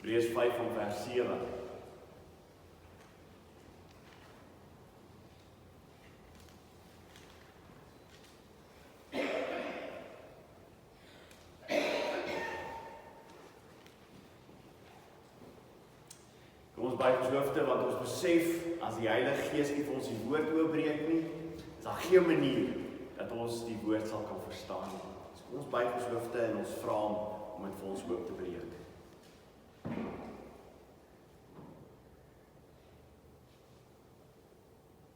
Hebreers 5 van vers 7. Kom ons buig ons hoofde, want ons besef, as die Heilige Gees nie vir ons die woord oopbreek nie, is daar geen manier dat ons die woord sal kan verstaan. So kom ons buig ons hoofde en ons vra hom om dit vir ons oop te breek.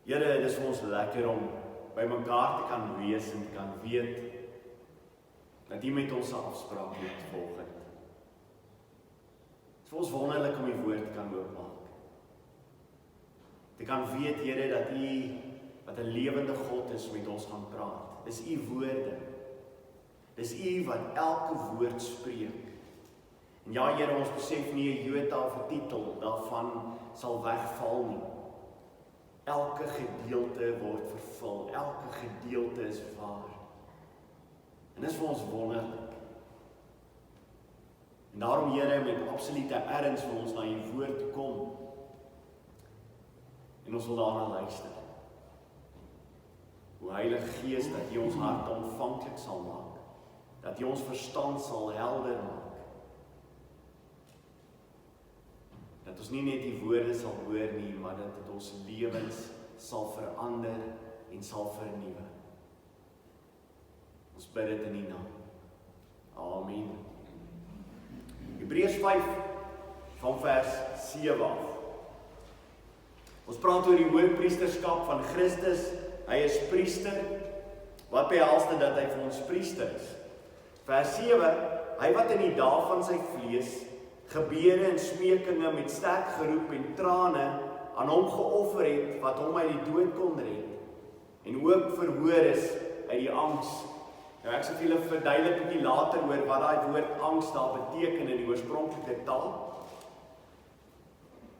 Here, dit is vir ons lekker om by mekaar te kan wees en te kan weet dat U met ons 'n afspraak het volgend. Het is vir ons wonderlik om die woord te kan oopmaak. Te kan weet, Here, dat U wat 'n lewende God is met ons gaan praat. Dis U woorde. Dis U wat elke woord spreek. En ja, Here, ons besef nie 'n jota of 'n titel daarvan sal wegval nie. Elke gedeelte word vervul. Elke gedeelte is waar. En dis vir ons wonderlik. En daarom, Here, met absolute erns wil ons na U woord toe kom. En ons wil daarna luister. O Heilige Gees, dat U ons harte ontvanklik sal maak. Dat U ons verstand sal helder maak. Dat ons nie net die woorde sal hoor nie, maar dat dit ons lewens sal verander en sal vernuwe. Ons bid dit in U naam. Amen. Hebreers 5 van vers 7 af. Ons praat oor die hoëpriesterskap van Christus. Hy is priester. Wat behels dit dat hy vir ons priester is? Vers 7, hy wat in die dae van sy vlees gebede en smekinge met sterk geroep en trane aan hom geoffer het, wat hom uit die dood kon red, en ook verhoor is uit die angs. Nou ek sal vir julle verduidelik 'n bietjie later oor wat daai woord angs daar beteken in die oorspronklike taal.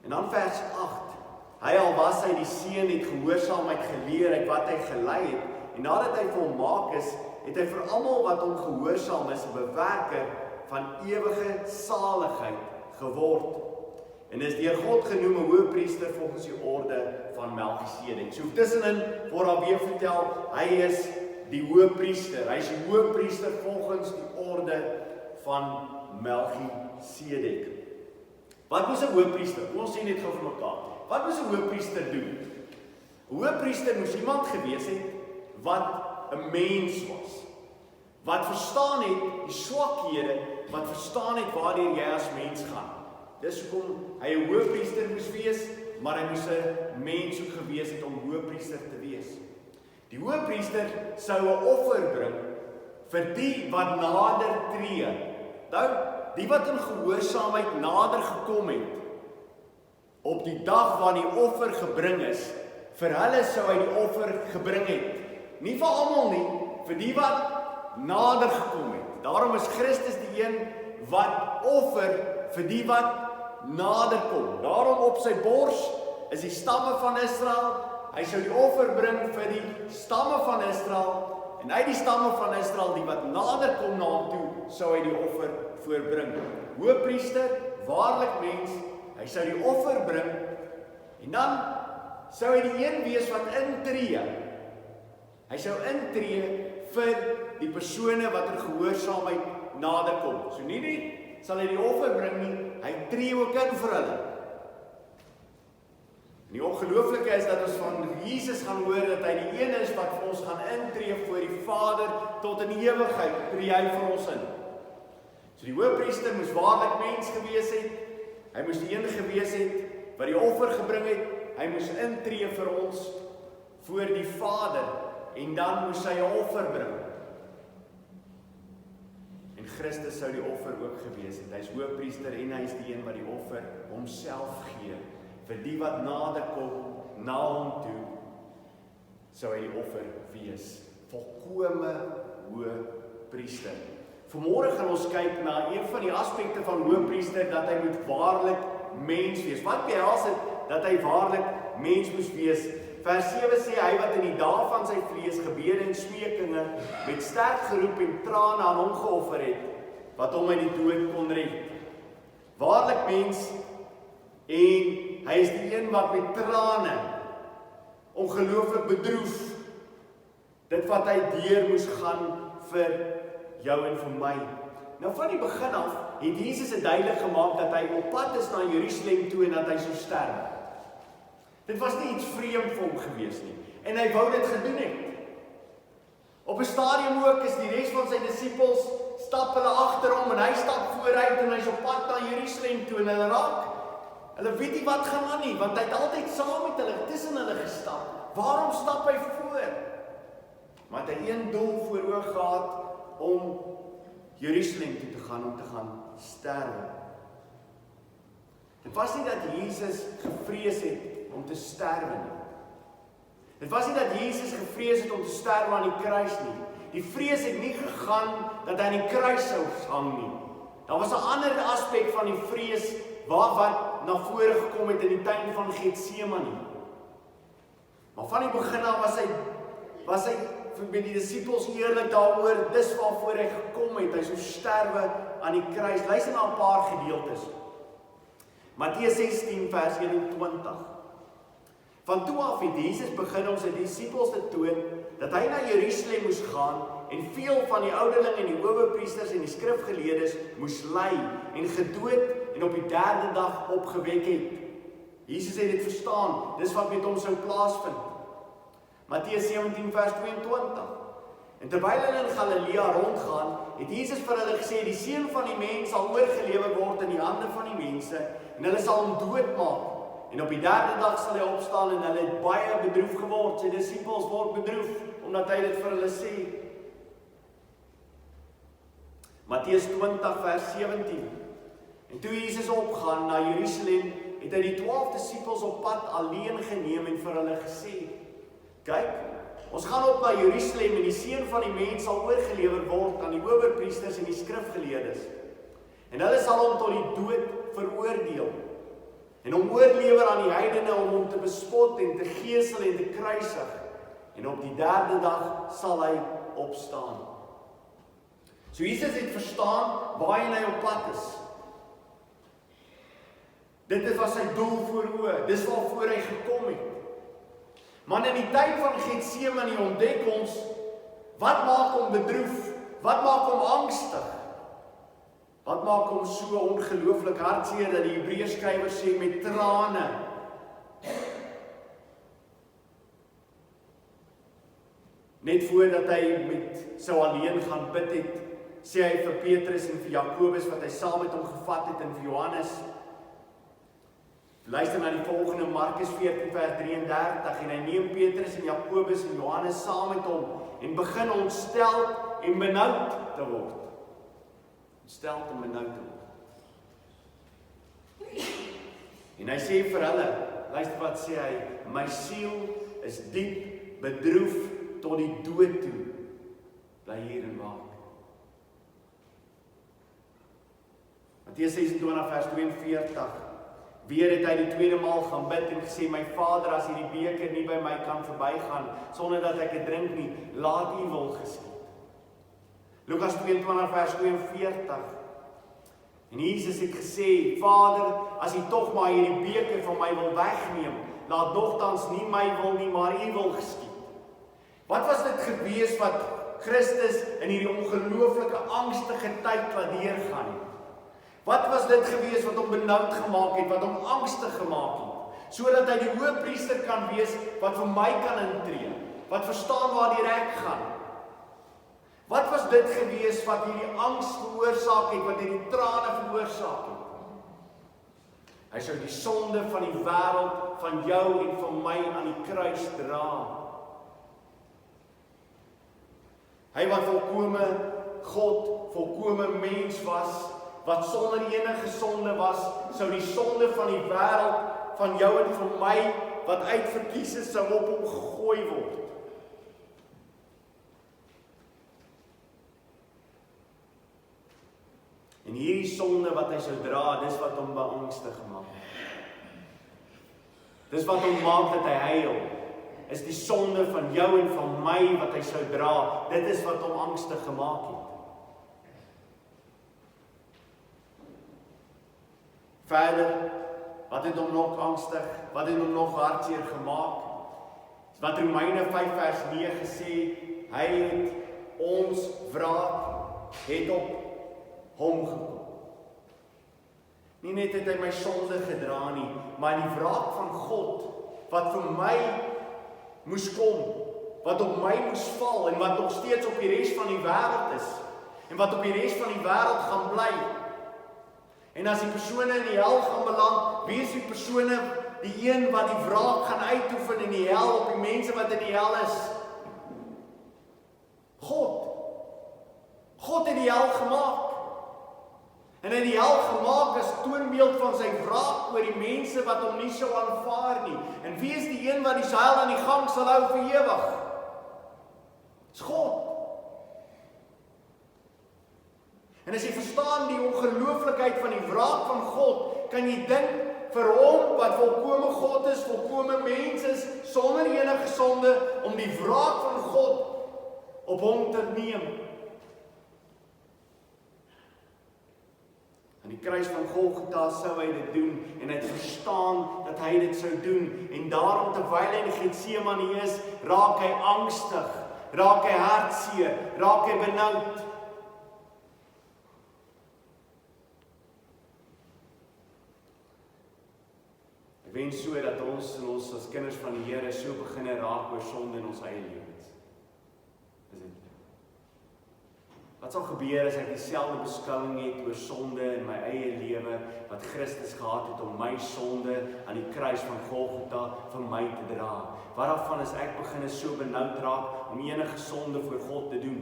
En dan vers 8, hy al was hy die seun het gehoorsaamheid geleer uit wat hy gelei het, en nadat hy volmaak is, het hy vir almal wat hom gehoorsaam is 'n bewerker van ewige saligheid geword. En is deur God genoem 'n hoëpriester volgens die orde van Melchisedek. So tussenin word daar weer vertel, hy is die hoëpriester. Hy is die hoëpriester volgens die orde van Melchisedek. Wat moes 'n hoëpriester? Ons sê net gou vir mekaar. Wat moes 'n hoëpriester doen? 'n Hoëpriester moes iemand gewees het wat 'n mens was. Wat verstaan het die swakhede, wat verstaan het waardeur jy as mens gaan. Dis hoekom hy 'n hoëpriester moes wees, maar hy moes 'n mens ook gewees het om hoëpriester te wees. Die hoëpriester sou 'n offer bring vir die wat nader tree. Nou, die wat in gehoorsaamheid nader gekom het, op die dag waar die offer gebring is, vir hulle sou hy die offer gebring het. Nie vir almal nie, vir die wat nader gekom het. Daarom is Christus die een wat offer vir die wat nader kom. Daarom op sy bors is die stamme van Israel. Hy sou die offer bring vir die stamme van Israel. En uit die stamme van Israel, die wat nader kom na hom toe, sou hy die offer voorbring. Hoëpriester, waarlik mens, hy sou die offer bring. En dan sou hy die een wees wat intree. Hy sou intree vir die persone wat in gehoorsaamheid nader kom. So nie sal hy die offer bring nie, hy tree ook in vir hulle. En die ongelooflike is dat ons van Jesus gaan hoor dat hy die een is wat vir ons gaan intree voor die Vader tot in ewigheid, tree hy vir ons in. So die hoëpriester moes waarlik mens gewees het, hy moes die een gewees het wat die offer gebring het, hy moes intree vir ons voor die Vader, en dan moes hy 'n offer bring. En Christus sou die offer ook gewees het. Hy is hoëpriester en hy is die een wat die offer homself gee. Vir die wat nader kom na hom toe, sou hy die offer wees. Volkome hoëpriester. Vanmôre gaan ons kyk na een van die aspekte van hoëpriester, dat hy moet waarlik mens wees. Wat behels dit dat hy waarlik mens moes wees? Vers 7 sê hy wat in die dae van sy vlees gebede en smekinge met sterk geroep en trane aan hom geoffer het, wat hom uit die dood kon red. Waarlik mens, en hy is die een wat met trane ongelooflik bedroef dit wat hy deur moes gaan vir jou en vir my. Nou van die begin af het Jesus het duidelik gemaak dat hy op pad is na Jerusalem toe en dat hy sou sterf. Dit was nie iets vreemd vir hom gewees nie en hy wou dit gedoen het. Op 'n stadium ook is die res van sy disippels stap hulle agter hom en hy stap vooruit en hy's op pad na Jerusalem toe en hulle weet nie wat gaan aan nie, want hy het altyd saam met hulle tussen hulle gestap. Waarom stap hy voor? Maar hy het een doel voor oog gehad om Jerusalem toe te gaan om te gaan sterwe. Dit was nie dat Jesus gevrees het om te sterwe nie. Dit was nie dat Jesus gevrees het om te sterwe aan die kruis nie. Die vrees het nie gegaan dat hy aan die kruis sou hang nie. Daar was 'n ander aspek van die vrees wat na vore gekom het in die tuin van Getsemane. Maar van die begin af was hy met die disippels eerlik daaroor, dis waarvoor hy gekom het. Hy sou sterwe aan die kruis. Luister na 'n paar gedeeltes. Matteus 16 vers 21. Van toe af het Jesus begin om sy disippels te toon dat hy na Jerusalem moes gaan en veel van die ouderlinge en die hoëpriesters en die skrifgeleerdes moes ly en gedood en op die derde dag opgewek het. Jesus het dit verstaan, dis wat met hom sou plaasvind. Matteus 17 vers 22. En terwyl hulle in Galilea rondgaan, het Jesus vir hulle gesê, die seun van die mens sal oorgelewer word in die hande van die mense en hulle sal hom doodmaak. En op die derde dag sal hy opstaan en hulle het baie bedroef geword. Sy disippels word bedroef omdat hy dit vir hulle sê. Matteus 20 vers 17. En toe Jesus opgaan na Jerusalem, het hy die 12 disippels op pad alleen geneem en vir hulle gesê, kyk, ons gaan op na Jerusalem en die seun van die mens sal oorgelewer word aan die hoëpriesters en die skrifgeleerdes. En hulle sal hom tot die dood veroordeel en hom oorlewer aan die heidene om hom te bespot en te gesel en te kruisig. En op die derde dag sal hy opstaan. So Jesus het verstaan waarheen hy op pad is. Dit was sy doel voor oë, dis waarvoor hy gekom het. Maar in die tyd van Getsemane ontdek ons, wat maak hom bedroef? Wat maak hom angstig? Wat maak hom so ongelooflik hartseer dat die Hebreers skrywer sê met trane? Net voordat hy sou alleen gaan bid het, sê hy vir Petrus en vir Jakobus wat hy saam met hom gevat het en vir Johannes. Luister na die volgende Markus 14 vers 33 en hy neem Petrus en Jakobus en Johannes saam met hom en begin ontstel en benoud te word. Ontstel en benoud te word. En hy sê vir hulle, luister wat sê hy, my siel is diep bedroef tot die dood toe. Bly hier en waak. Matteus 26 vers 42. Weer het hy die tweede maal gaan bid en gesê, my Vader, as hierdie beker nie by my kan verbygaan, sonder dat ek dit drink nie, laat U wil geskied. Lukas 22 vers 42. En Jesus het gesê, Vader, as U tog maar hierdie beker van my wil wegneem, laat nogtans nie my wil nie, maar U wil geskied. Wat was dit gewees wat Christus in hierdie ongelooflike angstige tyd laat deurgaan het? Wat was dit gewees wat hom benoud gemaak het, wat hom angstig gemaak het, sodat hy die hoëpriester kan wees wat vir my kan intree, wat verstaan waar die reg gaan? Wat was dit gewees wat hierdie angs veroorsaak het, wat hierdie trane veroorsaak het? Hy sou die sonde van die wêreld, van jou en van my aan die kruis dra. Hy wat volkome God, volkome mens was, wat sonder enige sonde was, sou die sonde van die wêreld, van jou en van my, wat uitverkies is, sou op hom gegooi word. En hierdie sonde wat hy sou dra, dis wat hom beangstig maak. Dis wat hom maak dat hy huil. Is die sonde van jou en van my wat hy sou dra. Dit is wat hom angstig gemaak het. Verder, wat het hom nog angstig, wat het hom nog hartseer gemaak? Wat Romeine 5 vers 9 sê, hy het ons wraak, het op hom gekom. Nie net het hy my sonde gedra nie, maar die wraak van God, wat vir my moes kom, wat op my moes val, en wat nog steeds op die res van die wêreld is, en wat op die res van die wêreld gaan bly. En as die persone in die hel gaan beland, wie is die persone, die een wat die wraak gaan uitoefen in die hel, op die mense wat in die hel is? God. God het die hel gemaak. En hy het die hel gemaak as toonbeeld van sy wraak oor die mense wat hom nie sou aanvaar nie. En wie is die een wat die seil aan die gang sal hou vir ewig? Dis God. En as jy verstaan die ongelooflikheid van die wraak van God, kan jy dink vir hom wat volkome God is, volkome mens is, sonder enige sonde, om die wraak van God op hom te neem. Aan die kruis van Golgotha sou hy dit doen, en hy het verstaan dat hy dit sou doen, en daarom terwyl hy in Getsemane is, raak hy angstig, raak hy hartseer, raak hy benoud. Ek wens so dat ons as kinders van die Here so begin raak oor sonde in ons eie lewens. Is dit? Wat sal gebeur as ek dieselfde beskouing het oor sonde in my eie lewe, wat Christus gehad het om my sonde aan die kruis van Golgotha vir my te dra? Wat daarvan as ek begin so benoud raak om enige sonde voor God te doen?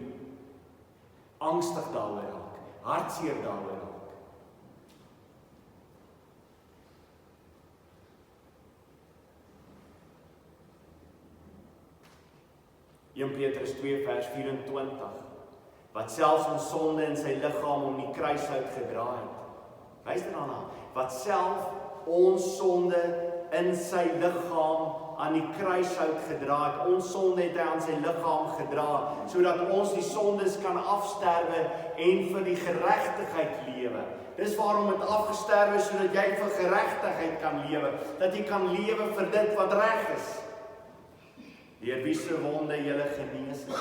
Angstig daaroor raak, hartseer daaroor raak. 1 Petrus 2 vers 24, wat selfs ons sonde in sy liggaam om die kruis uitgedra het. Luister daarna, wat self ons sonde in sy liggaam aan die kruis uitgedra het. Ons sonde het hy aan sy liggaam gedra, sodat ons die sondes kan afsterwe en vir die geregtigheid lewe. Dis waarom het afgesterwe, sodat jy vir geregtigheid kan lewe, dat jy kan lewe vir dit wat reg is. Deur wie se wonde julle genees is.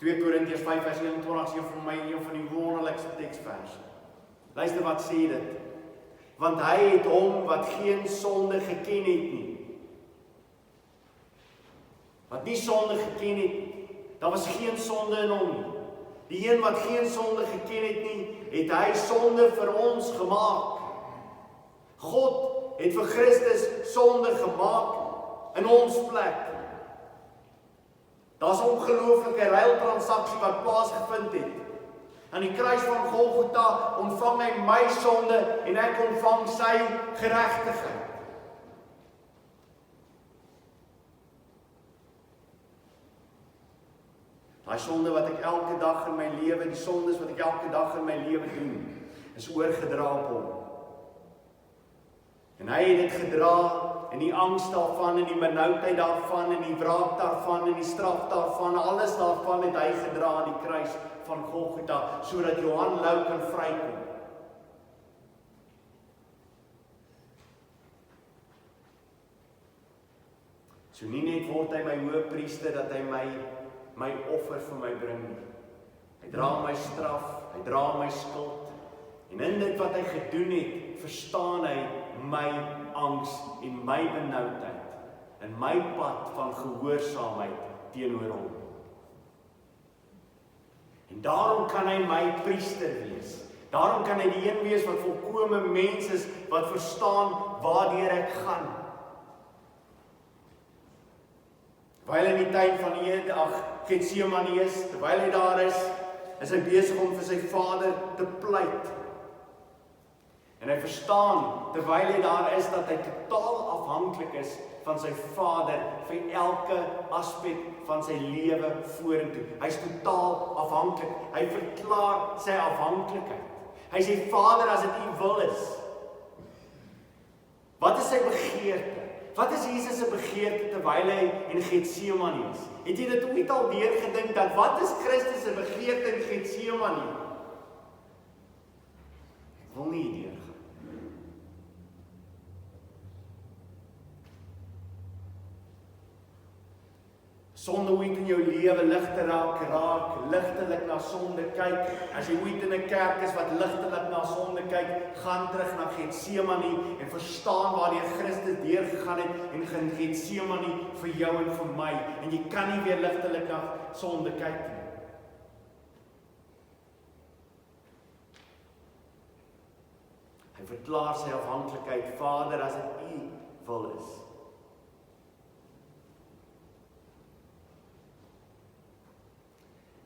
2 Korintiërs 5 vers 21 is vir my een van die wonderlikste teksverse. Luister wat sê dit. Want hy het hom wat geen sonde geken het nie. Wat nie sonde geken het nie. Daar was geen sonde in hom nie. Die een wat geen sonde geken het nie, het hy sonde vir ons gemaak. God het vir Christus sonde gemaak in ons plek. Daar's 'n ongelooflike ruiltransaksie wat plaasgevind het. Aan die kruis van Golgotha ontvang hy my sonde en ek ontvang sy geregtigheid. Daai sonde wat ek elke dag in my lewe, die sondes wat ek elke dag in my lewe doen, is oorgedra op hom. En hy het dit gedra, en die angs daarvan, en die benoudheid daarvan, en die wraak daarvan, en die straf daarvan, alles daarvan het hy gedra aan die kruis van Golgotha, sodat Johan Lou kan vrykom. So nie net word hy my hoëpriester, dat hy my offer vir my bring nie. Hy dra my straf, hy dra my skuld, en in dit wat hy gedoen het, verstaan hy my angs en my benoudheid, en my pad van gehoorsaamheid teenoor hom. En daarom kan hy my priester wees. Daarom kan hy die een wees wat volkome mens is, wat verstaan waardeur ek gaan. Terwyl hy in die tuin van Getsemane is, terwyl hy daar is hy besig om vir sy Vader te pleit. En hy verstaan, terwyl hy daar is, dat hy totaal afhanklik is van sy Vader vir elke aspek van sy lewe vorentoe. Hy is totaal afhanklik. Hy verklaar sy afhanklikheid. Hy sê, Vader, as dit U wil is. Wat is sy begeerte? Wat is Jesus se begeerte terwyl hy in Getsemane is? Het jy dit ooit al deurgedink dat wat is Christus se begeerte in Getsemane? wil nie deurgaan. Sonde ooit in jou lewe ligte raak, ligtelik na sonde kyk. As jy ooit in 'n kerk is wat ligtelik na sonde kyk, gaan terug na Getsemane en verstaan waardeur Christus deurgegaan het en in Getsemane vir jou en vir my. En jy kan nie weer ligtelik na sonde kyk nie. Hy verklaar sy afhanklikheid, Vader, as dit U wil is.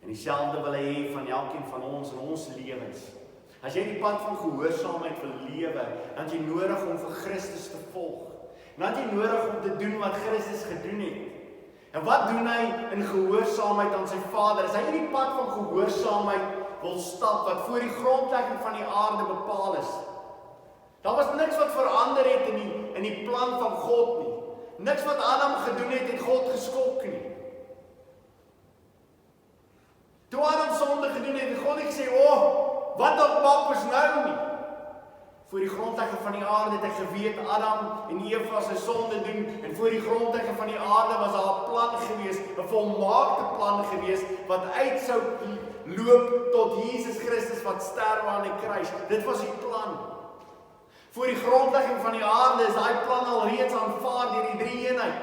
En dieselfde wil hy hê van elkeen van ons in ons lewens. As jy die pad van gehoorsaamheid wil lewe, dan het jy nodig om vir Christus te volg. Dan het jy nodig om te doen wat Christus gedoen het. En wat doen hy in gehoorsaamheid aan sy Vader? As hy die pad van gehoorsaamheid wil stap, wat voor die grondlegging van die aarde bepaal is. Daar was niks wat verander het in die plan van God nie. Niks wat Adam gedoen het God geskok nie. Toe Adam sonde gedoen het God nie gesê, wat dan maak ons nou nie? Voor die grondlegging van die aarde het hy geweet Adam en Eva se sonde doen, en voor die grondlegging van die aarde was daar 'n plan gewees, 'n volmaakte plan gewees, wat uit sou loop tot Jesus Christus wat sterwe aan die kruis. Dit was die plan. Voor die grondlegging van die aarde is daai plan al reeds aanvaar deur die drie eenheid.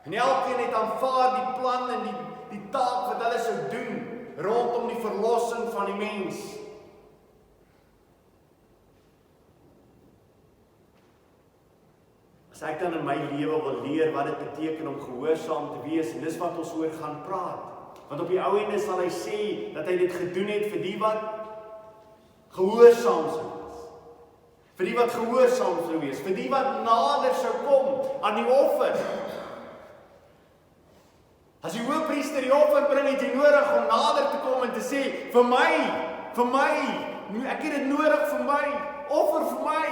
En elkeen het aanvaar die plan en die taak wat hulle sou doen rondom die verlossing van die mens. As ek dan in my lewe wil leer wat dit beteken om gehoorsaam te wees, en dis wat ons oor gaan praat. Want op die ou ende sal hy sê dat hy dit gedoen het vir die wat gehoorsaam sou wees. Vir die wat gehoorsaam sou wees, vir die wat nader sou kom aan die offer. As die hoëpriester die offer bring, het jy nodig om nader te kom en te sê, vir my, ek het dit nodig vir my, offer vir my.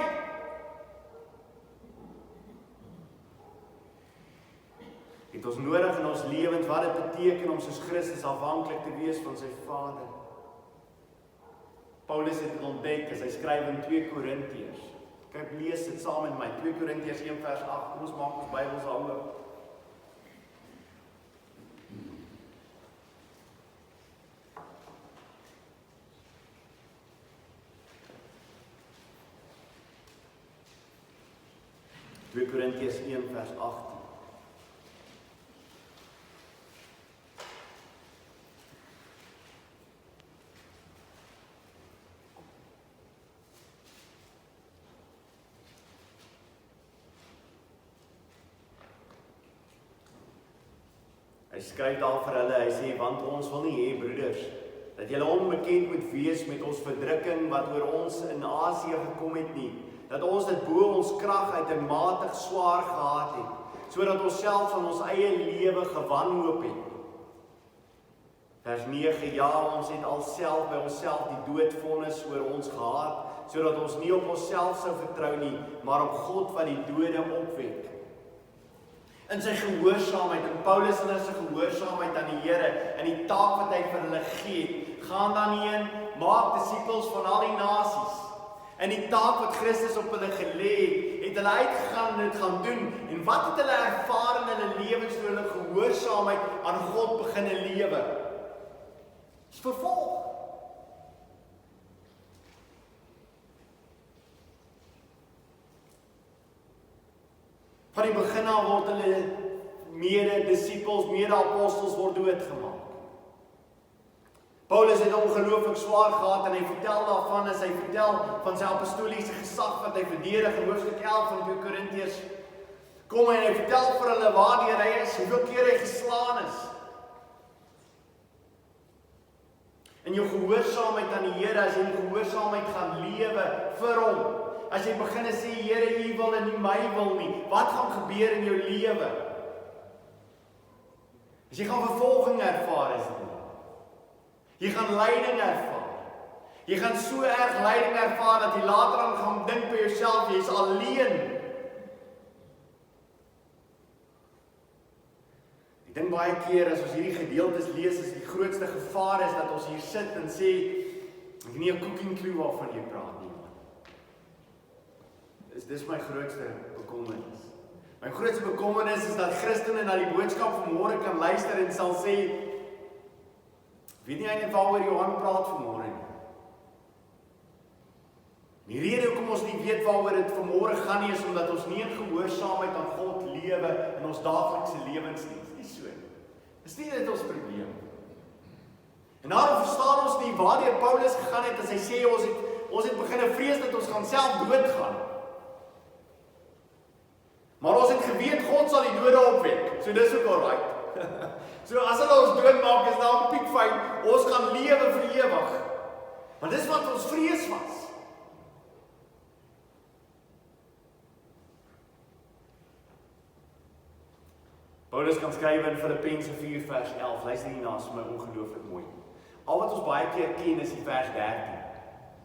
Het ons nodig in ons lewens wat dit beteken om soos Christus afhanklik te wees van sy Vader. Paulus het dit ontdek as hy skryf in 2 Korintiërs. Kyk, lees dit saam met my, 2 Korintiërs 1 vers 8, kom ons maak ons Bybels hande. Korintiërs 1 vers 18. Hy skryf daar vir hulle, hy sê, want ons wil nie hê, broeders, dat julle onbekend moet wees met ons verdrukking wat oor ons in Asië gekom het nie, dat ons dit bo ons krag uit en matig swaar gehad het, sodat ons self van ons eie lewe gewanhoop het. Vers 9, ja, ons het alself by onsself die doodvonnis oor ons gehad, sodat ons nie op onsself sou vertrou nie, maar op God wat die dode opwek. In sy gehoorsaamheid, en Paulus in sy gehoorsaamheid aan die Here, in die taak wat hy vir hulle gee, gaan dan heen, maak disippels van al die nasies. En die taak wat Christus op hulle gelê het hulle uitgegaan en dit gaan doen. En wat het hulle ervaar in hulle lewens toe hulle gehoorsaamheid aan God begin lewe? Dis vervolg. Van die begin af word hulle mede-disippels, mede-apostels word doodgemaak. Paulus het ongelooflik swaar gehad en hy vertel daarvan as hy vertel van sy apostoliese gesag wat hy verdedig in hoofstuk 11 van 2 Korintiërs. Kom en hy vertel vir hulle waardeur hy is, hoeveel keer hy geslaan is. In jou gehoorsaamheid aan die Here, as jy in gehoorsaamheid gaan lewe vir hom, as jy begin sê, Here, U wil en nie my wil nie, wat gaan gebeur in jou lewe? As jy gaan vervolging ervaar is dit. Jy gaan lyding ervaar. Jy gaan so erg lyding ervaar dat jy later aan gaan dink by jouself, jy is alleen. Ek dink baie keer as ons hierdie gedeeltes lees, is die grootste gevaar is dat ons hier sit en sê, ek nie 'n cooking clue waarvan jy praat nie, man. Dis my grootste bekommernis. My grootste bekommernis is dat Christene na die boodskap vanmôre kan luister en sal sê, weet nie eintlik waaroor Johan praat vanmôre nie. Die rede hoekom ons nie weet waaroor dit vanmôre gaan nie, is omdat ons nie in gehoorsaamheid aan God lewe in ons daaglikse lewens nie. Dis nie so nie. Dis nie dit ons probleem. En daarom verstaan ons nie waardeur Paulus gegaan het as hy sê ons het begin vrees dat ons gaan self doodgaan. Maar ons het geweet God sal die dode opwek. So dis ook alright. So as hulle ons doodmaak, is daar 'n piekfyn, ons gaan lewe vir ewig. Maar dis wat ons vrees was. Paulus kan skryf in Filippense 4 vers 11. Luister hierna, is vir my ongelooflik mooi. Al wat ons baie keer ken is die vers 13.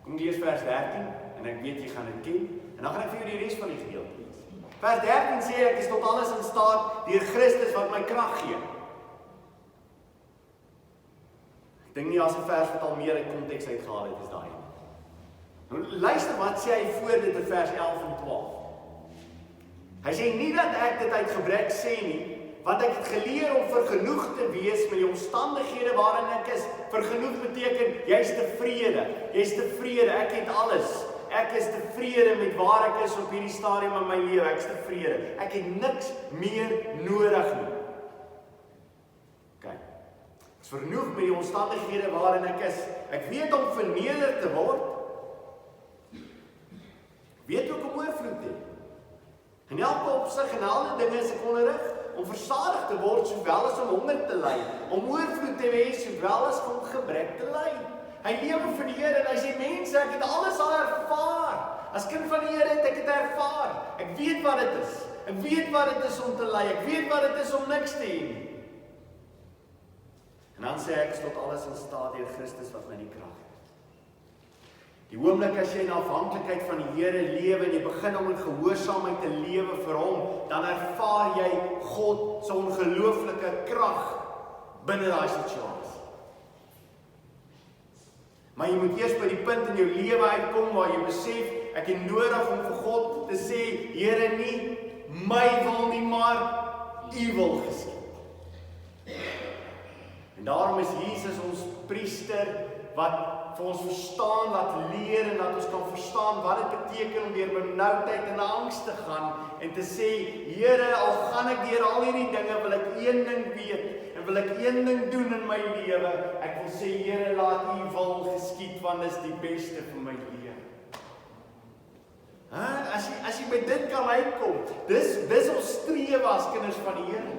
Kom lees vers 13 en ek weet jy gaan dit ken. En dan gaan ek vir jou die res van die gedeelte lees. Vers 13 sê ek is tot alles in staat deur Christus wat my krag gee. Ek dink nie as 'n vers wat al meer uit konteks uitgehaal het is daai. Nou luister wat sê hy voor dit in vers 11 en 12. Hy sê nie dat ek dit uit gebrek sê nie, want ek het geleer om vergenoeg te wees met die omstandighede waarin ek is. Vergenoeg beteken jy's tevrede. Jy's tevrede. Ek het alles. Ek is tevrede met waar ek is op hierdie stadium in my lewe. Ek is tevrede. Ek het niks meer nodig nie. Kyk. Ek is vergenoeg met die omstandighede waarin ek is. Ek weet om verneder te word. Weet ook om oorvloed te hê. In elke opsig en alle dinge is ek onderrig om versadig te word sowel as om honger te ly, om oorvloed te hê sowel as om gebrek te ly. Hy lewe vir die Here en hy sê mense, ek het alles al ervaar. As kind van die Here het ek dit ervaar. Ek weet wat dit is. Ek weet wat dit is om te ly. Ek weet wat dit is om niks te hê nie. En dan sê ek is tot alles in staat deur Christus wat my die krag gee. Die oomblik as jy in afhanklikheid van die Here lewe en jy begin om in gehoorsaamheid te lewe vir hom, dan ervaar jy God se ongelooflike krag binne daai situasie. Maar jy moet eers by die punt in jou lewe uitkom waar jy besef, ek het nodig om vir God te sê, Here, nie my wil nie, maar U wil geskied. En daarom is Jesus ons priester wat vir ons verstaan, laat leer en dat ons kan verstaan wat dit beteken om deur benoudheid en angs te gaan en te sê, Here, al gaan ek deur al hierdie dinge, wil ek een ding weet en wil ek een ding doen in my lewe. Ek wil sê, Here, laat U wil geskied, want dis die beste vir my lewe. As jy by dit kan uitkom, dis ons strewe as kinders van die Here.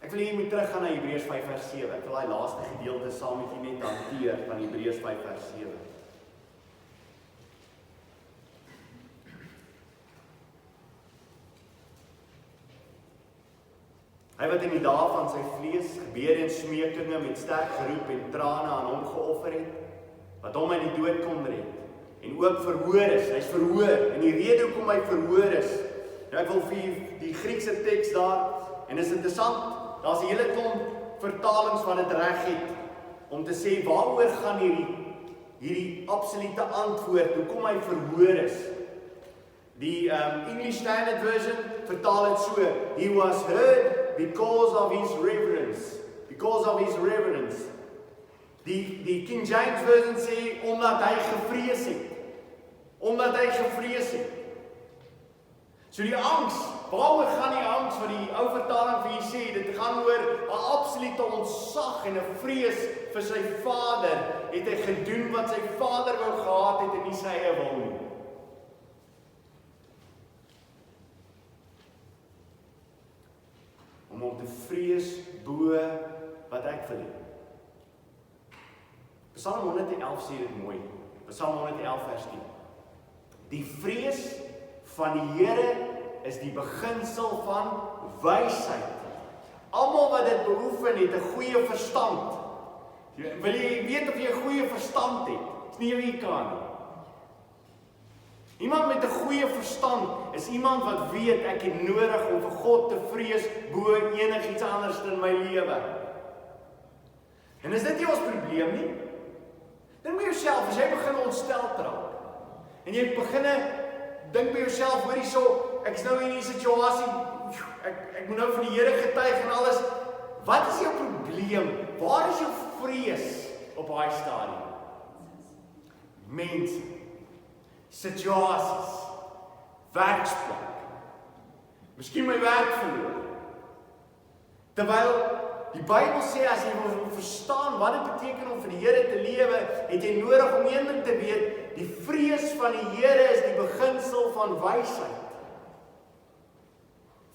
Ek wil jy moet teruggaan na Hebreers 5 vers 7. Ek wil daai laaste gedeelte saam met jy net hanteer van Hebreers 5 vers 7. Hy wat in die dae van sy vlees gebede en smeekinge met sterk geroep en trane aan hom geoffer het, wat hom uit die dood kon red, en ook verhoor is. Hy's verhoor, en die rede hoekom hy verhoor is, nou ek wil vir die Griekse teks daar, en is interessant, daar's 'n hele klomp vertalings wat dit reg het om te sê waaroor gaan hierdie absolute antwoord, hoekom hy verhoor is. Die English Standard Version vertaal dit so: He was heard because of his reverence. Because of his reverence. Die King James Version sê omdat hy gevrees het. Omdat hy gevrees het. So die angs, waaroor gaan die angs wat die ou vertaling vir jy sê? Dit gaan oor 'n absolute ontzag en 'n vrees vir sy vader. Het hy gedoen wat sy vader wou gehad het en nie sy eie wil nie. Om hom te vrees bo wat ek wil hê. Psalm 111 sê dit mooi. Psalm 111 vers 10. Die vrees van die Here is die beginsel van wysheid. Almal wat dit beoefen het 'n goeie verstand. Wil jy weet of jy 'n goeie verstand het? Dis nie wie kan nie. Iemand met 'n goeie verstand is iemand wat weet ek het nodig om vir God te vrees bo enigiets anders in my lewe. En is dit nie ons probleem nie? Dink by jouself, as jy begin ontsteld raak, en jy begin dink by jouself, hoor hierso, ek is nou in die situasie, ek moet nou vir die Here getuig en alles, wat is jou probleem? Waar is jou vrees op daai stadium? Mense, situasies, werksplek, miskien my werk verloor. Terwyl die Bybel sê, as jy wil verstaan wat dit beteken om vir die Here te lewe, het jy nodig om een ding te weet, die vrees van die Here is die beginsel van wysheid.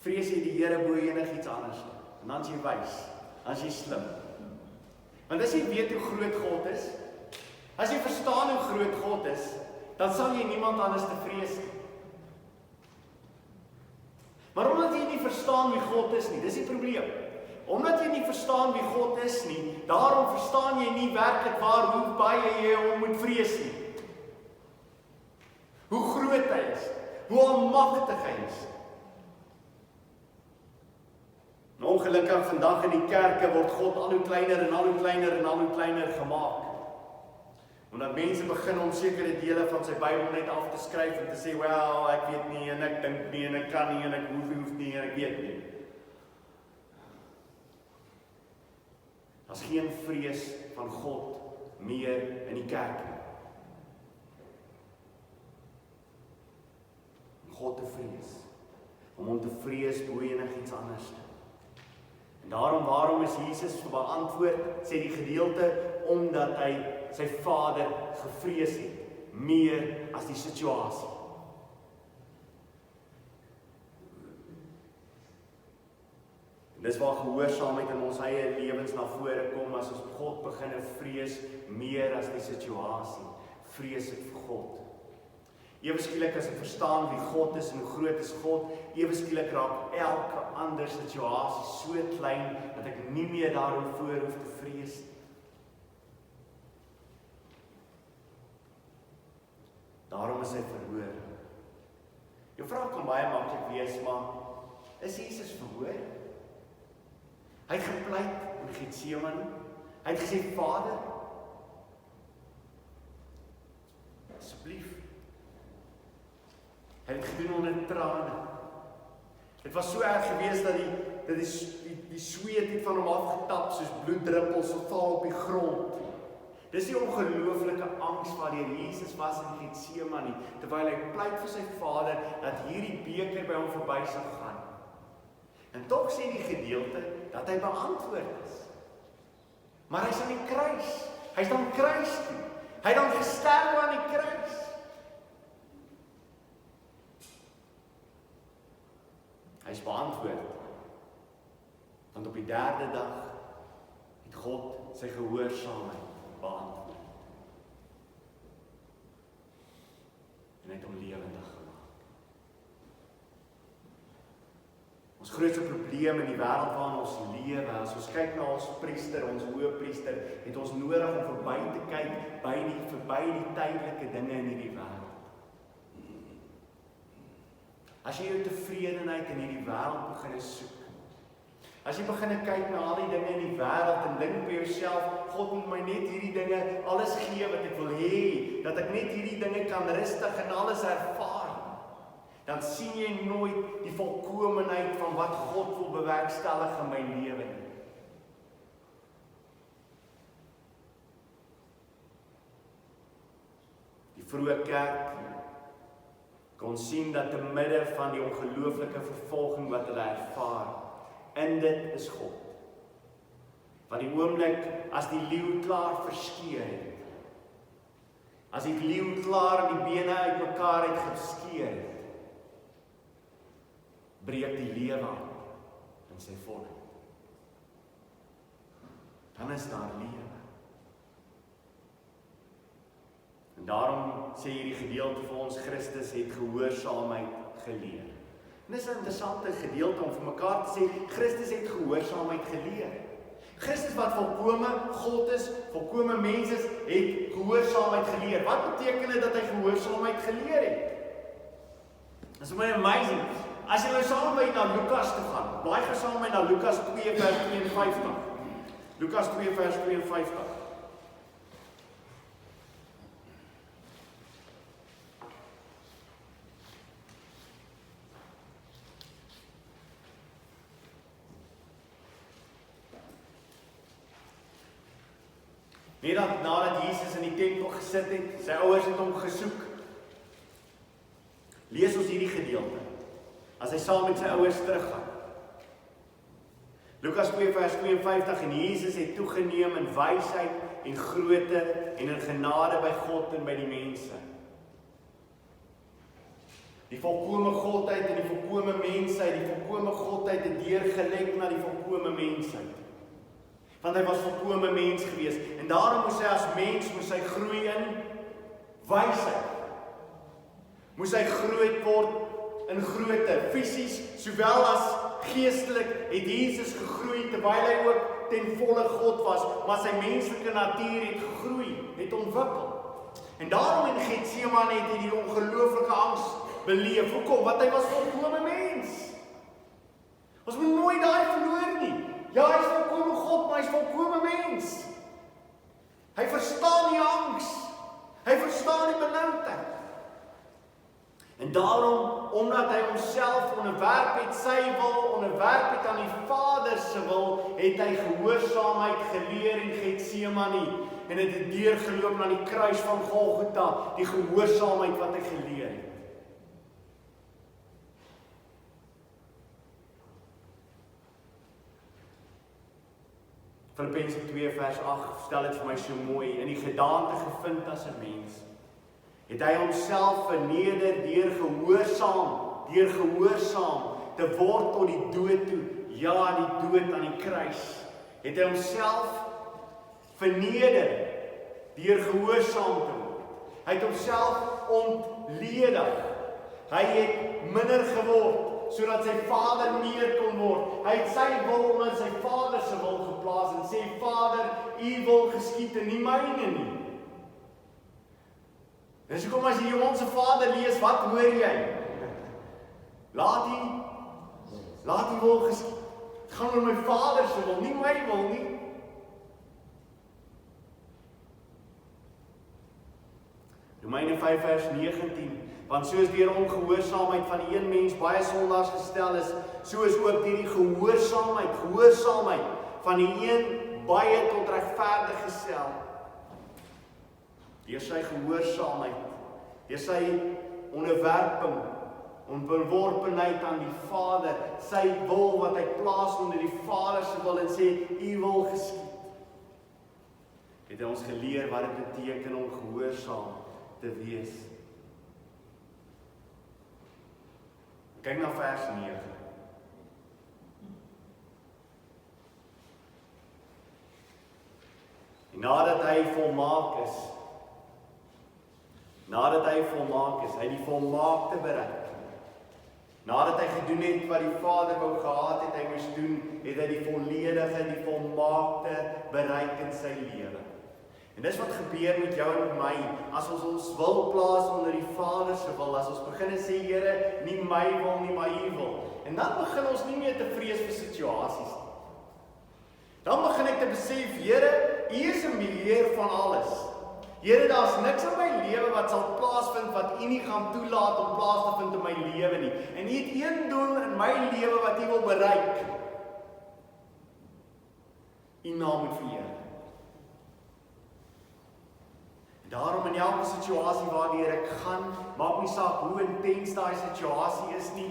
Vrees jy die Here bo enigiets anders, en dan is jy wys, dan is jy slim. Want as jy weet hoe groot God is, as jy verstaan hoe groot God is, dan sal jy niemand anders te vrees nie. Maar omdat jy nie verstaan wie God is nie, dis die probleem. Omdat jy nie verstaan wie God is nie, daarom verstaan jy nie werklik waar hoe baie jy hom moet vrees nie. Hoe groot hy is, hoe almagtig hy is. En ongelukkig vandag in die kerke word God al hoe kleiner en al hoe kleiner en al hoe kleiner gemaak. Omdat mense begin om sekere dele van sy Bybel net af te skryf en te sê, wel, ek weet nie, en ek dink nie, en ek kan nie, en ek hoef nie, en ek weet nie. Daar's geen vrees van God meer in die kerk nie. Om God te vrees. Om hom te vrees bo enigiets anders. En waarom is Jesus beantwoord, sê die gedeelte, omdat hy sy Vader gevrees het, meer as die situasie. En dis waar gehoorsaamheid in ons eie lewens na vore kom, as ons God begin vrees, meer as die situasie. Vrees ek vir God. Ewe skielik as ek verstaan wie God is en hoe groot is God, ewe skielik raak elke ander situasie so klein, dat ek nie meer daarvoor hoef te vrees nie. Daarom is hy verhoor. Jou vraag kan baie maklik wees, maar is Jesus verhoor? Hy het gepleit in Getsemane. Hy het gesê, Vader, asseblief. Hy het gedoen onder trane. Dit was so erg geweest dat die sweet het van hom afgetap, soos bloeddruppels so val op die grond. Dis die ongelooflike angs waardeur Jesus was in Getsemane, terwyl hy pleit vir sy Vader, dat hierdie beker by hom verby sal gaan. En tog sê die gedeelte, dat hy beantwoord is. Maar hy is aan die kruis. Hy is dan kruis toe. Hy het dan gesterf aan die kruis. Hy is beantwoord. Want op die 3de dag het God sy gehoorsaamheid beantwoord. En hy het hom lewendig gemaak. Ons grootste probleem in die wêreld waarin ons lewe, as ons kyk na ons priester, ons hoëpriester, het ons nodig om verby te kyk verby die tydelike dinge in hierdie wêreld. As jy jou tevredenheid in hierdie wêreld begin soek, as jy begin kyk na al die dinge in die wêreld en dink by jouself, God moet my net hierdie dinge alles gee wat ek wil hê, dat ek net hierdie dinge kan rustig en alles ervaar, dan sien jy nooit die volkomenheid van wat God wil bewerkstellig in my lewe nie. Die vroeë kerk kon sien dat te midde van die ongelooflike vervolging wat hulle ervaar, in dit is God. Want die oomblik as die leeu klaar verskeur het, as die leeu klaar die bene uitmekaar het geskeur het, breek die lewe aan in sy volheid. Dan is daar lewe. En daarom sê hierdie gedeelte vir ons, Christus het gehoorsaamheid geleer. En dis 'n interessante gedeelte om vir mekaar te sê, Christus het gehoorsaamheid geleer. Christus wat volkome God is, volkome mens is, het gehoorsaamheid geleer. Wat beteken dit dat hy gehoorsaamheid geleer het? Dis my amazing. As jy nou saam met my na Lukas toe gaan, blaai saam met my na Lukas 2 vers 52. Lukas 2 vers 52. Net nadat Jesus in die tempel gesit het, sy ouers het hom gesoek. Lees ons hierdie gedeelte, as hy saam met sy ouers teruggaan. Lukas 2 vers 52, en Jesus het toegeneem in wysheid en grootte en in genade by God en by die mense. Die volkome Godheid en die volkome mensheid, die volkome Godheid het deurgelek na die volkome mensheid. Want hy was volkome mens gewees, en daarom moes hy as mens, moes hy groei in wysheid. Moes hy groot word in grootte, fisies, sowel as geestelik, het Jesus gegroei, terwyl hy ook ten volle God was, maar sy menslike natuur het gegroei, het ontwikkel. En daarom in Getsemane het hy die ongelooflike angs beleef. Hoekom? Want hy was volkome mens. Ons moet nooit daai verloor nie. Ja, hy is volkome God, maar hy is volkome mens. Hy verstaan die angs. Hy verstaan die benoudheid. En daarom, omdat hy homself onderwerp het, sy wil onderwerp het aan die Vader se wil, het hy gehoorsaamheid geleer in Getsemane. En het het deurgeloop na die kruis van Golgotha, die gehoorsaamheid wat hy geleer het. Filippense 2 vers 8 stel dit vir my so mooi, in die gedaante gevind as 'n mens, het hy homself verneder deur gehoorsaam te word tot die dood toe, ja, die dood aan die kruis, het hy homself verneder deur gehoorsaam te word, hy het homself ontledig, hy het minder geword, sodat sy Vader meer kon word. Hy het sy wil in sy Vader se wil geplaas en sê, Vader, U wil geskied en nie myne nie. En so kom as jy Onse Vader lees, wat hoor jy? Laat U wil geskied. Het gaan oor my Vader se wil, nie my wil nie. Romeine 5 vers 19. Want soos deur ongehoorsaamheid van die een mens baie sondaars gestel is, so is ook deur die gehoorsaamheid van die een baie tot regverdig gestel. Deur sy gehoorsaamheid, deur sy onderwerping, onderworpenheid aan die Vader, sy wil wat hy plaas onder die Vader se wil en sê, U wil geskied. Het hy ons geleer wat dit beteken om gehoorsaam te wees. Kyk na vers 9. En nadat hy volmaak is, hy die volmaakte bereik. Nadat hy gedoen het wat die Vader wou gehad het, hy moes doen, het hy die volledige, die volmaakte bereik in sy lewe. En dis wat gebeur met jou en met my, as ons ons wil plaas onder die Vader se wil, as ons begin en sê, Here, nie my wil, nie maar U wil. En dan begin ons nie meer te vrees vir situasies nie. Dan begin ek te besef, Here, U is in beheer van alles. Here, daar's niks in my lewe wat sal plaasvind wat U nie gaan toelaat om plaas te vind in my lewe nie. En U het een doel in my lewe wat U wil bereik. U naam moet verheer. Daarom in elke situasie waardeur ek gaan, maak nie saak hoe intens daai situasie is nie,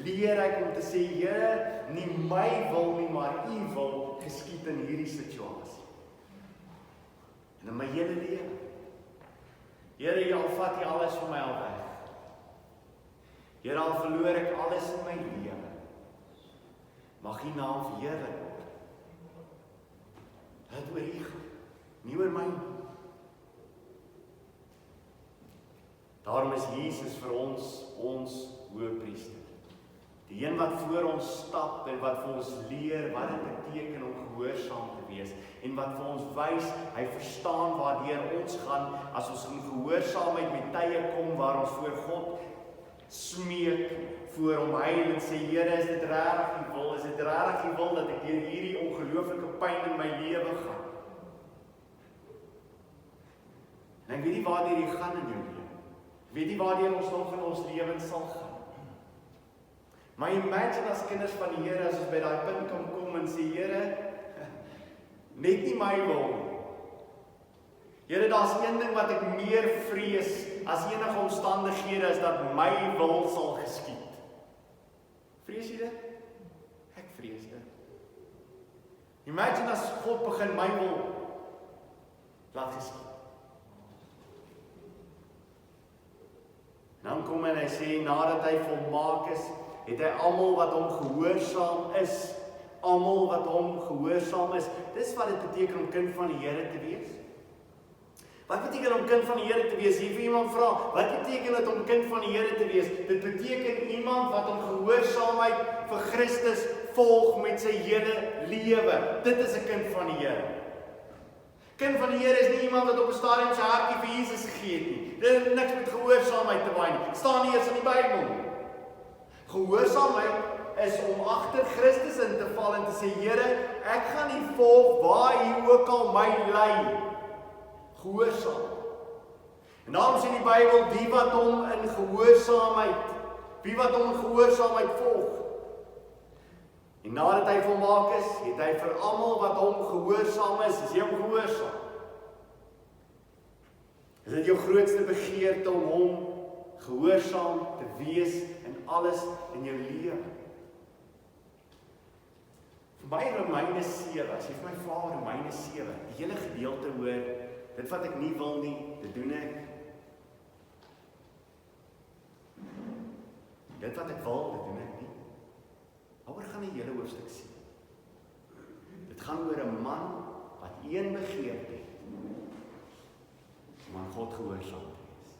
leer ek om te sê, Here, nie my wil nie, maar U wil geskied in hierdie situasie. En in my hele lewe. Here, al vat U alles van my al weg. Here, al verloor ek alles in my lewe. Mag U naam verheerlik word. Dit oor U gaan, nie oor my nie. Daarom is Jesus vir ons hoëpriester. Die een wat voor ons stap en wat vir ons leer wat dit beteken om gehoorsaam te wees en wat vir ons wys, hy verstaan waardeur ons gaan as ons in gehoorsaamheid met tye kom waar ons voor God smeek voor hom huil en sê, Here, is dit regtig U wil? Is dit regtig U wil dat ek deur hierdie ongelooflike pyn in my lewe gaan? En ek weet nie waar jy gaan in jou lewe. Ek weet nie waar jy ons nog in ons lewens sal gaan. Maar imagine as kinders van die Here, as ons by daai punt kan kom en sê, Here, net nie my wil. Here, daar's een ding wat ek meer vrees as enige omstandighede is dat my wil sal geskied. Vrees jy dit? Ek vrees dit. Imagine as God begin my wil laat geskied. Dan kom en hy sê, nadat hy volmaak is, het hy almal wat hom gehoorsaam is. Almal wat hom gehoorsaam is. Dis wat dit beteken om kind van die Here te wees. Wat beteken om kind van die Here te wees? Hier vir iemand vra, wat beteken dit om kind van die Here te wees? Dit beteken iemand wat hom gehoorsaamheid vir Christus volg met sy hele lewe. Dit is 'n kind van die Here. Kind van die Here is nie iemand wat op 'n stadium sy hartjie vir Jesus gegee het nie. Dit het niks met gehoorsaamheid te maak nie. Staan nie eens in die Bybel nie. Gehoorsaamheid is om agter Christus in te val en te sê, Here, ek gaan U volg waar U ook al my lei. Gehoorsaam. En daarom sê die Bybel, wie wat hom in gehoorsaamheid volg. En nadat hy volmaak is, het hy vir almal wat hom gehoorsaam is jy hom gehoorsaam? Is dit jou grootste begeerte om hom gehoorsaam te wees in alles in jou lewe? Vir my Romeine 7, as jy vir my vra Romeine 7, die hele gedeelte hoor, dit wat ek nie wil nie, dit doen ek. Dit wat ek wil, dit doen ek nie. Waaroor gaan die hele hoofstuk sien? Dit gaan oor 'n man wat een begeerte het, om aan God gehoorsaam te wees.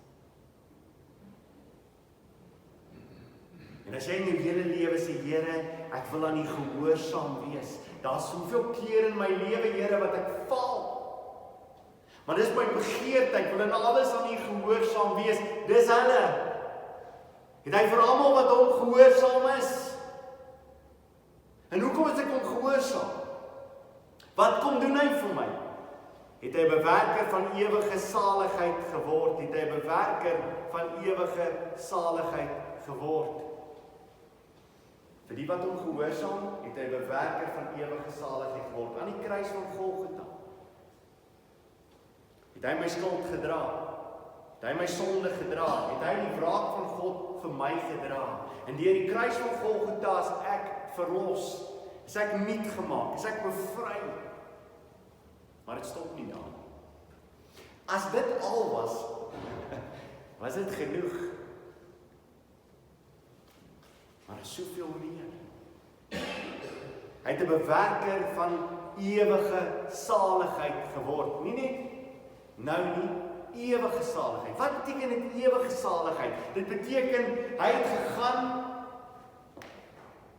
En as jy in jou hele lewe sê, Here, ek wil aan U gehoorsaam wees. Daar's soveel keer in my lewe, Here, wat ek val. Maar dis my begeerte, ek wil in alles aan U gehoorsaam wees. Dis hulle. Het hy vir almal wat hom gehoorsaam is. En hoekom is ek hom gehoorsaam? Wat kom doen hy vir my? Het hy 'n bewerker van ewige saligheid geword? Het hy 'n bewerker van ewige saligheid geword? Vir die wat hom gehoorsaam, het hy 'n bewerker van ewige saligheid geword. Aan die kruis van Golgotha. Het hy my skuld gedra? Het hy my sonde gedra? Het hy die wraak van God vir my gedra? En deur die kruis van Golgotha is ek verlos. Is ek nuut gemaak? Is ek bevry? Maar dit stop nie daar. As dit al was dit genoeg. Maar er is soveel meer. Hy het 'n bewerker van ewige saligheid geword. Nie net nou nie, ewige saligheid. Wat beteken dit ewige saligheid? Dit beteken hy het gegaan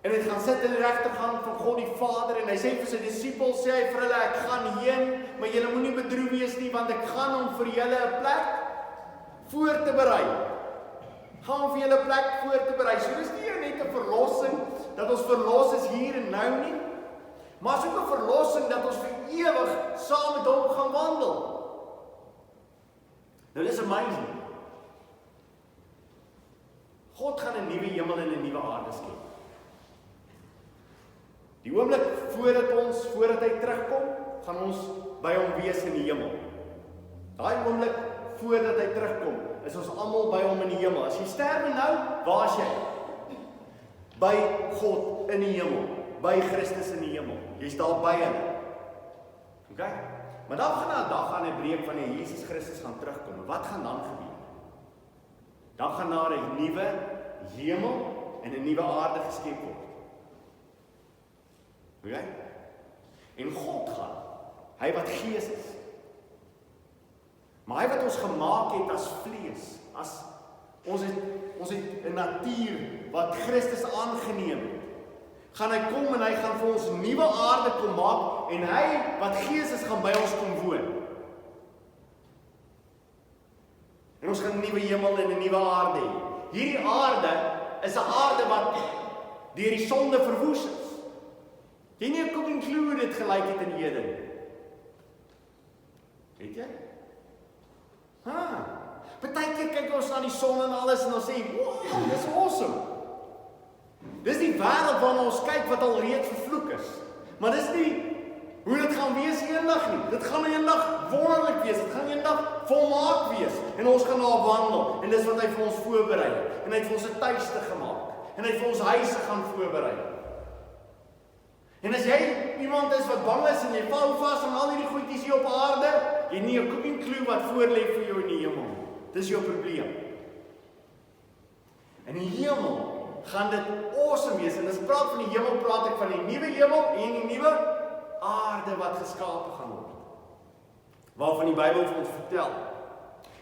en hy gaan sit in die regterhand van God die Vader en hy sê vir sy disippels, sê hy vir hulle, ek gaan heen, maar julle moenie bedroef wees nie, want ek gaan om vir julle 'n plek voor te berei. Gaan om vir julle 'n plek voor te berei. So dis nie net 'n verlossing, dat ons verlos is hier en nou nie, maar is ook 'n verlossing dat ons vir ewig saam met hom gaan wandel. Nou, dis amazing. God gaan 'n nuwe hemel en 'n nuwe aarde skep. Die oomblik voordat hy terugkom, gaan ons by hom wees in die hemel. Daai oomblik voordat hy terugkom, is ons almal by hom in die hemel. As jy sterwe nou, waar is jy? By God in die hemel, by Christus in die hemel. Jy's daar by hom. Okay? Maar dan gaan daar 'n dag aan 'n breek wanneer Jesus Christus gaan terugkom. En wat gaan dan gebeur? Dan gaan daar 'n nuwe hemel en 'n nuwe aarde geskep word. Okay? En God gaan, hy wat gees is. Maar hy wat ons gemaak het as vlees, as ons het 'n natuur wat Christus aangeneem het. Gaan hy kom en hy gaan vir ons nuwe aarde kom maak en hy wat gees is gaan by ons kom woon. En ons gaan 'n nuwe hemel en 'n nuwe aarde hê. hierdie aarde is 'n aarde wat deur die sonde verwoes is. Jy nie 'n cooking clue hoe dit gelyk het in Eden. Weet jy? Partykeer kyk ons na die son en alles en ons sê, wow, dis awesome. Dis die wêreld waarna ons kyk wat al reeds vervloek is. Maar dis nie hoe dit gaan wees eendag nie. Dit gaan eendag wonderlik wees. Dit gaan eendag volmaak wees. En ons gaan daar wandel. En dis wat hy vir ons voorberei het. En hy het vir ons 'n tuiste gemaak. En hy het vir ons huise gaan voorberei. En as jy iemand is wat bang is en jy val vas aan al hierdie goedjies hier op aarde, jy nie 'n cooking clue wat voorlê vir jou in die hemel. Dis jou probleem. In die hemel gaan dit awesome wees. En as ek praat van die hemel, praat ek van die nuwe hemel en die nuwe aarde wat geskape gaan word. Waarvan die Bybel vir ons vertel.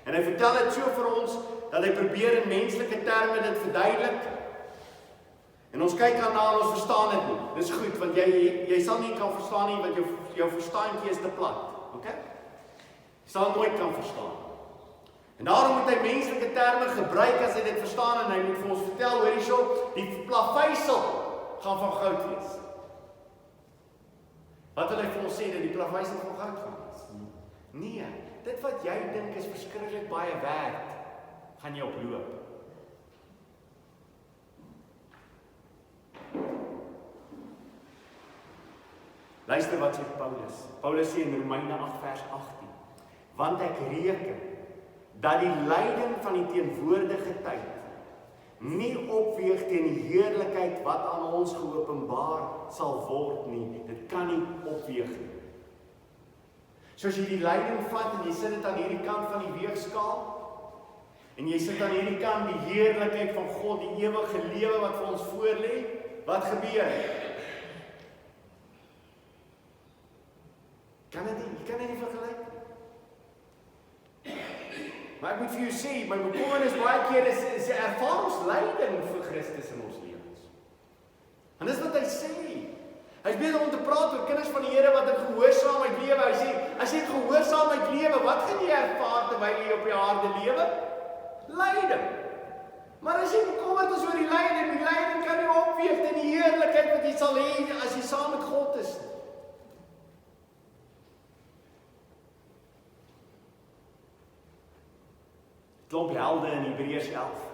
En hy vertel dit so vir ons, dat hy probeer in menslike terme dit verduidelik. En ons kyk daarna en ons verstaan dit nie. Dis goed, want jy sal nie kan verstaan nie, want jou verstandjie is te plat. Okay? Jy sal nooit kan verstaan. En daarom moet hy menslike terme gebruik as hy dit verstaan en hy moet vir ons vertel, hoor hierso, die plaveisel gaan van goud wees. Wat wil hy vir ons sê, dat die plaveisel van goud gaan wees? Nee, dit wat jy dink is verskriklik baie werd, gaan jy oploop. Luister wat sê Paulus. Paulus sê in Romeine 8 vers 18, want ek reken dat die lyding van die teenwoordige tyd nie opweeg teen die heerlikheid wat aan ons geopenbaar sal word nie. Dit kan nie opweeg nie. So as jy die lyding vat en jy sit dit aan hierdie kant van die weegskaal en jy sit aan hierdie kant die heerlikheid van God, die ewige lewe wat vir ons voorlê, wat gebeur? Jy kan dit nie vergelyk. Maar ek moet vir jou sê, my bekommernis baie keer is ervaar ons lyding vir Christus in ons lewens. En dis wat hy sê. Hy is besig om te praat oor kinders van die Here wat in gehoorsaamheid lewe. Hy sê, as jy in gehoorsaamheid lewe, wat gaan jy ervaar terwyl jy op die aarde lewe? Lyding. Maar as jy bekommerd is oor die lyding kan nie opweeg teen die heerlikheid wat jy sal hê as jy saam met God is. Klomp helde in Hebreers 11.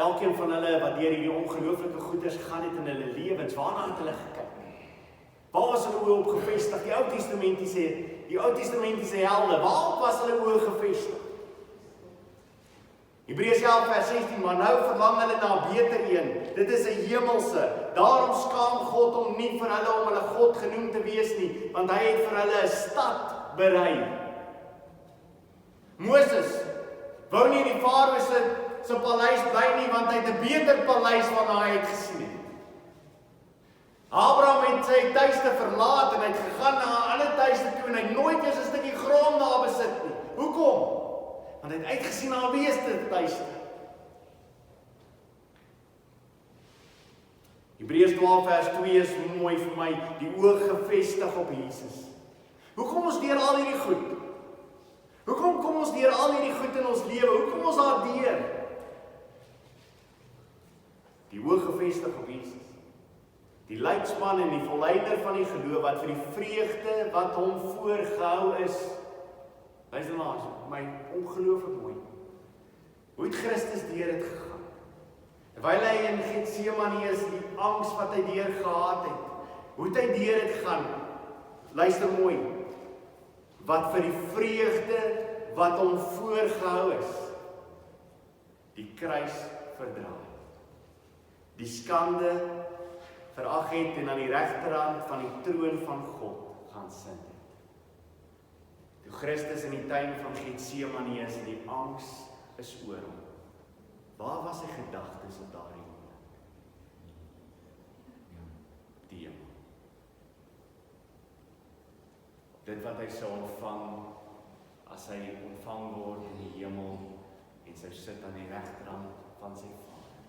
Elkeen van hulle wat deur hierdie ongelooflike goeders gegaan het in hulle lewens, waarna het hulle gekyk? Waar was hulle oë op gefestig? Die Ou Testamentiese helde, waar was hulle oë gefestig? Hebreers 11 vers 16, maar nou verlang hulle na 'n beter een. Dit is 'n hemelse. Daarom skaam God hom nie vir hulle om hulle God genoem te wees nie, want hy het vir hulle 'n stad berei. Moses wou nie in die Farao se paleis bly nie, want hy het 'n beter paleis waarna hy het gesien het. Abraham het sy tuiste verlaat en hy het gegaan na 'n ander tuiste toe en hy het nooit eens 'n stukkie grond daar besit nie. Hoekom? Want hy het uitgesien na 'n beeste tuiste. Hebreërs 12 vers 2 is mooi vir my, die oog gefestig op Jesus. Hoe kom ons deur al hierdie goed? Hoekom kom ons deur al hierdie goed in ons lewe? Hoe kom ons daar deur? Die oog gefestig op Jesus. Die leidsman en die volleider van die geloof wat vir die vreugde wat hom voorgehou is. Luister maar, my ongelooflik mooi. Hoe het Christus deur dit gegaan? Terwyl hy in Getsemane is, die angs wat hy deur gehad het. Hoe het hy deur dit gegaan? Luister mooi. Wat vir die vreugde wat hom voorgehou is, die kruis verdra. Die skande verag het en aan die regterhand van die troon van God gaan sit het. Toe Christus in die tuin van Getsemane is en die angs is oor hom. Waar was sy gedagtes op daardie oomblik? Die hemel. Dit wat hy sou ontvang as hy ontvang word in die hemel en sy sit aan die regterhand van sy Vader.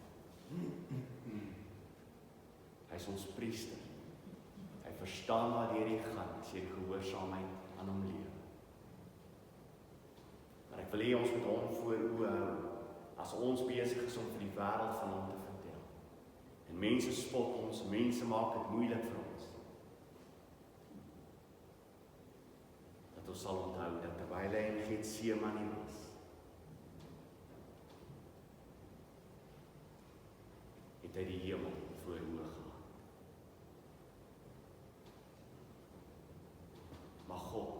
Hy is ons priester. Hy verstaan waar jy gaan as jy die gehoorsaamheid aan hom lewe. Maar ek wil hê ons moet hom voor oë hou as ons besig is om vir die wêreld van hom te vertel. En mense spot ons, mense maak dit moeilik vir ons. Dat ons sal onthou dat terwyl hy in Getsemane was, het hy die hemel voor oë gehad. Mag God,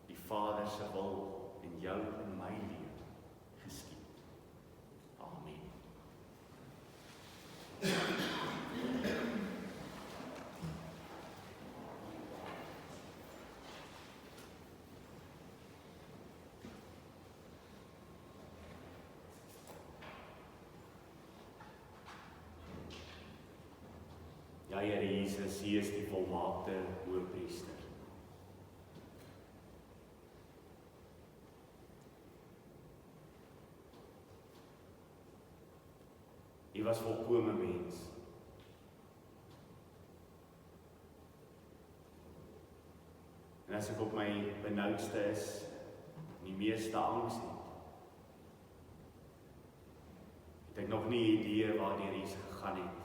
die Vader se wil in jou en my lewe geskied. Amen. Ja, Here Jesus, U is die volmaakte Hoëpriester. U was volkome mens. En as ek op my benoudste is, en die meeste angs het ek nog nie 'n idee waardeur Jesus gegaan het.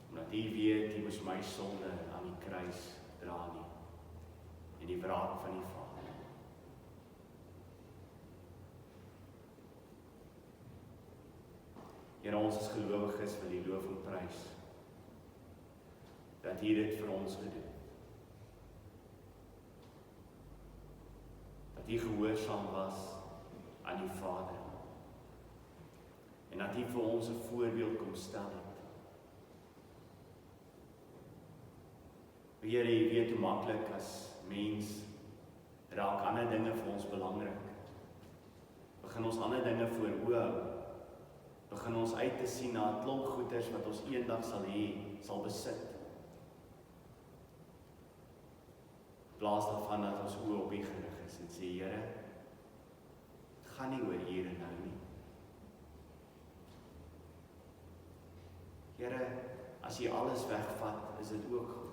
Omdat U weet, U moes my sonde aan die kruis dra nie, en die wraak van die Vader. Here, ons as gelowiges wil U loof en prys, dat U dit vir ons gedoen het. Dat U gehoorsaam was aan die Vader, en dat U vir ons 'n voorbeeld kom stel het. Here, U weet hoe maklik as mens raak ander dinge vir ons belangrik. Begin ons ander dinge voor oë hou. Begin ons uit te sien na 'n klomp goeders wat ons eendag sal hê, sal besit. In plaas daarvan dat ons oë op U gerig is en sê, Here, dit gaan nie oor hier en nou nie. Here, as U alles wegvat, is dit ook goed.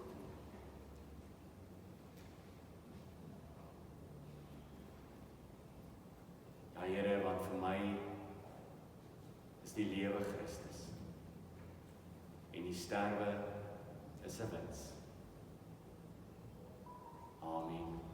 Ja, Here, want vir my is die lewe Christus, en die sterwe is 'n wins. Amen.